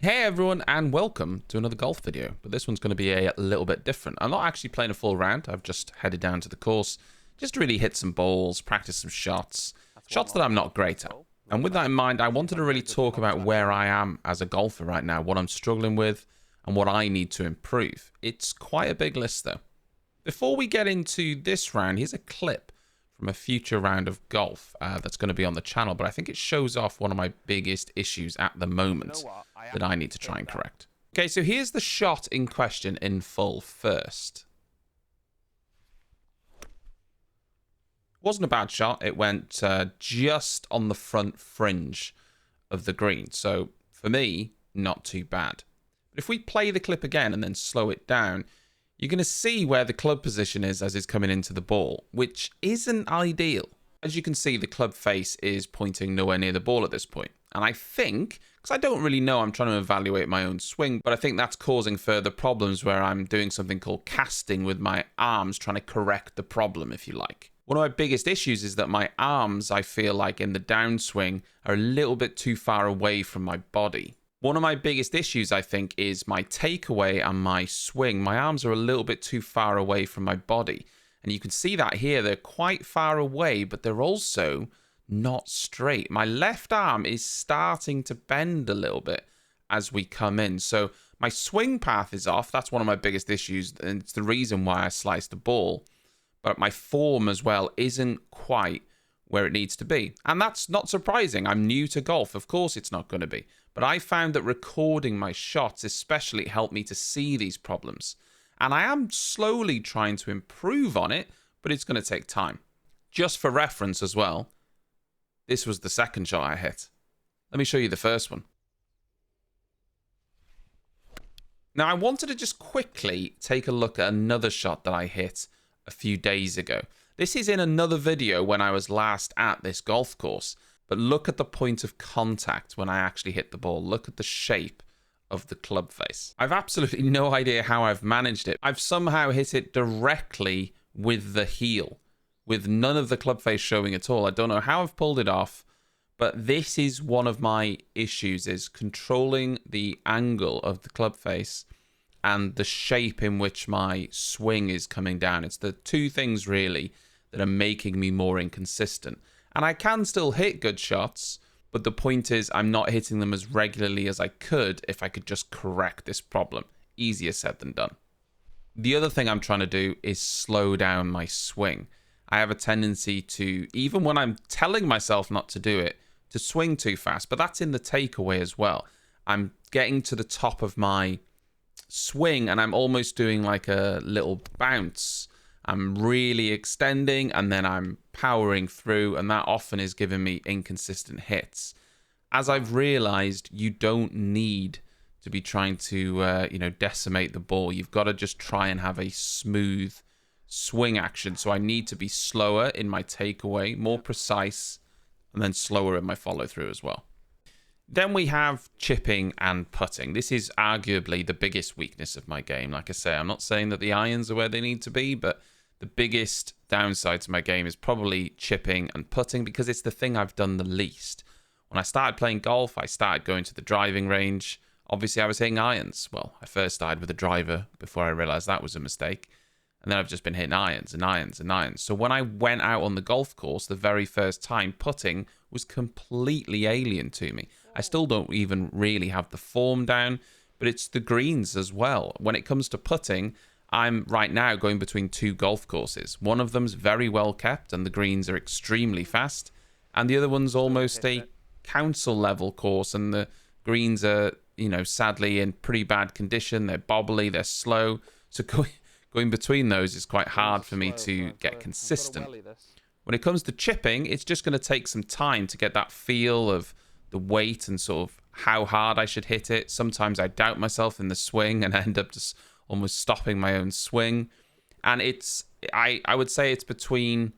Hey everyone, and welcome to another golf video, but this one's going to be a little bit different. I'm not actually playing a full round. I've just headed down to the course just to really hit some balls, practice some shots that I'm not great at. And with that in mind, I wanted to really talk about where I am as a golfer right now, what I'm struggling with, and what I need to improve. It's quite a big list though. Before we get into this round, here's a clip from a future round of golf that's going to be on the channel, but I think it shows off one of my biggest issues at the moment that I need to try and correct. Okay, so here's the shot in question in full first. Wasn't a bad shot. It went just on the front fringe of the green. So for me, not too bad. But if we play the clip again and then slow it down, you're going to see where the club position is as it's coming into the ball, which isn't ideal. As you can see, the club face is pointing nowhere near the ball at this point. And I think, because I don't really know, I'm trying to evaluate my own swing, but I think that's causing further problems where I'm doing something called casting with my arms, trying to correct the problem, if you like. One of my biggest issues is that my arms, I feel like in the downswing, are a little bit too far away from my body. One of my biggest issues, I think, is my takeaway and my swing. My arms are a little bit too far away from my body. And you can see that here. They're quite far away, but they're also not straight. My left arm is starting to bend a little bit as we come in. So my swing path is off. That's one of my biggest issues, and it's the reason why I slice the ball. But my form as well isn't quite where it needs to be. And that's not surprising. I'm new to golf. Of course it's not going to be. But I found that recording my shots especially helped me to see these problems. And I am slowly trying to improve on it, but it's going to take time. Just for reference as well, this was the second shot I hit. Let me show you the first one. Now I wanted to just quickly take a look at another shot that I hit a few days ago. This is in another video when I was last at this golf course. But look at the point of contact when I actually hit the ball. Look at the shape of the club face. I've absolutely no idea how I've managed it. I've somehow hit it directly with the heel, with none of the club face showing at all. I don't know how I've pulled it off, but this is one of my issues, is controlling the angle of the club face and the shape in which my swing is coming down. It's the two things really that are making me more inconsistent. And I can still hit good shots, but the point is I'm not hitting them as regularly as I could if I could just correct this problem. Easier said than done. The other thing I'm trying to do is slow down my swing. I have a tendency to, even when I'm telling myself not to do it, to swing too fast, but that's in the takeaway as well. I'm getting to the top of my swing and I'm almost doing like a little bounce. I'm really extending and then I'm powering through, and that often is giving me inconsistent hits. As I've realized, you don't need to be trying to, decimate the ball. You've got to just try and have a smooth swing action. So I need to be slower in my takeaway, more precise, and then slower in my follow through as well. Then we have chipping and putting. This is arguably the biggest weakness of my game. Like I say, I'm not saying that the irons are where they need to be, but the biggest downside to my game is probably chipping and putting because it's the thing I've done the least. When I started playing golf, I started going to the driving range. Obviously, I was hitting irons. Well, I first started with a driver before I realized that was a mistake. And then I've just been hitting irons and irons and irons. So when I went out on the golf course the very first time, putting was completely alien to me. I still don't even really have the form down, but it's the greens as well. When it comes to putting, I'm right now going between two golf courses. One of them's very well kept and the greens are extremely fast. And the other one's almost a council level course and the greens are, sadly in pretty bad condition. They're bobbly, they're slow. So going between those is quite hard for me to get consistent. When it comes to chipping, it's just going to take some time to get that feel of the weight and sort of how hard I should hit it. Sometimes I doubt myself in the swing and I end up just almost stopping my own swing. And I would say it's between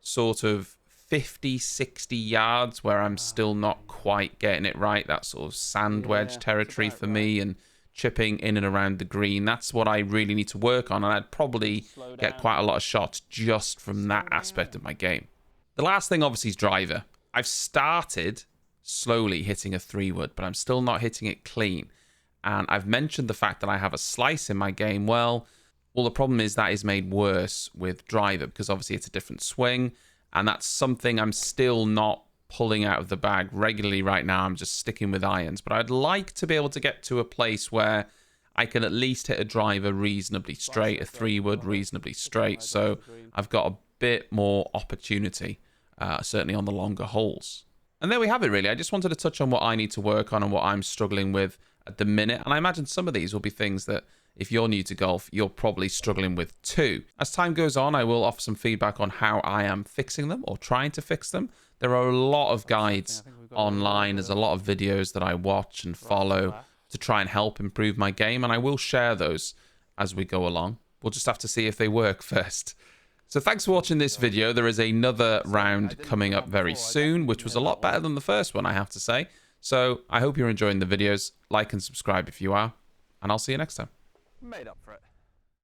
sort of 50, 60 yards where I'm still not quite getting it right. That sort of sand wedge territory for me, and chipping in and around the green. That's what I really need to work on. And I'd probably get quite a lot of shots just from that aspect of my game. The last thing obviously is driver. I've started slowly hitting a 3-wood, but I'm still not hitting it clean. And I've mentioned the fact that I have a slice in my game. Well, the problem is that is made worse with driver because obviously it's a different swing. And that's something I'm still not pulling out of the bag regularly right now. I'm just sticking with irons. But I'd like to be able to get to a place where I can at least hit a driver reasonably straight, a 3-wood reasonably straight. So I've got a bit more opportunity, certainly on the longer holes. And there we have it, really. I just wanted to touch on what I need to work on and what I'm struggling with at the minute. And I imagine some of these will be things that, if you're new to golf, you're probably struggling with too. As time goes on, I will offer some feedback on how I am fixing them or trying to fix them. There are a lot of guides online. There's a lot of videos that I watch and follow to try and help improve my game. And I will share those as we go along. We'll just have to see if they work first. So thanks for watching this video. There is another round coming up very soon, which was a lot better than the first one, I have to say. So I hope you're enjoying the videos. Like and subscribe if you are, and I'll see you next time. Made up for it.